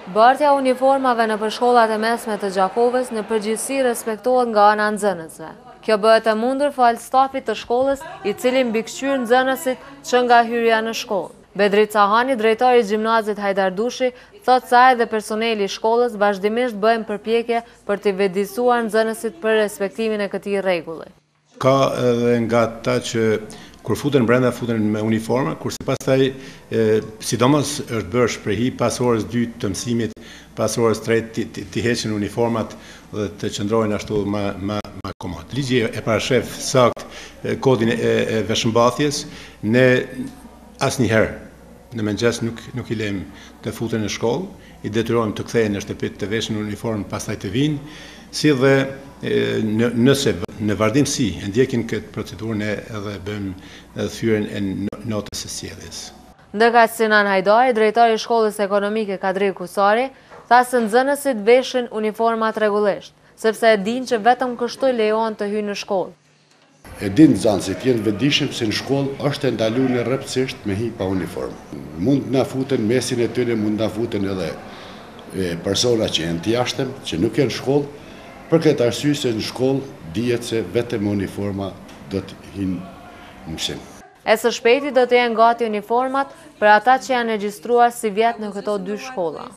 Bartja uniformave në përshkollat e mesme të Gjakovës në përgjithësi respektohet nga ana e nxënësve. Kjo bëhet e mundur fal stafit të shkollës, i cili mbikëqyr nxënësit që nga hyrja në shkollë. Bedrit Sahani, drejtori i gjimnazit Hajdar Dushi, thot se ai dhe personeli i shkollës vazhdimisht bëjnë përpjekje për të vëdësuar nxënësit për respektimin e këtij rregulli. Ka edhe nga ata që kur futen brenda futen me uniforma, kurse pastaj sidomos është bërë shprehi pas orës 2 të mësimit, pas orës 3 të heqin uniformat dhe të qëndrojnë ashtu më komod. Ligji e parashef sakt kodin e veshmbathjes, ne asnjëherë në mëngjes nuk i lejmë të futen në shkollë, i detyrojmë të kthehen në shtëpi të veshin uniformën pastaj të vinë, si dhe nëse në vazhdimsi e ndjekin këtë procedurën edhe bëjmë thyrjen e notës së sjelljes. Ndërkaq Sinan Hajdari, drejtori i shkollës ekonomike Kadri Kusari, tha se nxënësit veshin uniformat rregullisht, sepse e dinë që vetëm kështu lejohen të hyjnë në shkollë. E din nxënësit jenë vetëdijshëm se në shkollë është e ndaluar rreptësisht me hi pa uniformë. Mund na futen mesin e tyre, mund na futen edhe persona që janë të jashtëm, që nuk janë në shkollë, për këtë arsye se në shkollë dihet se vetëm uniforma do të hinë në mësim. E së shpejti do të jenë gati uniformat për ata që janë regjistruar si vjet në këto 2 shkolla.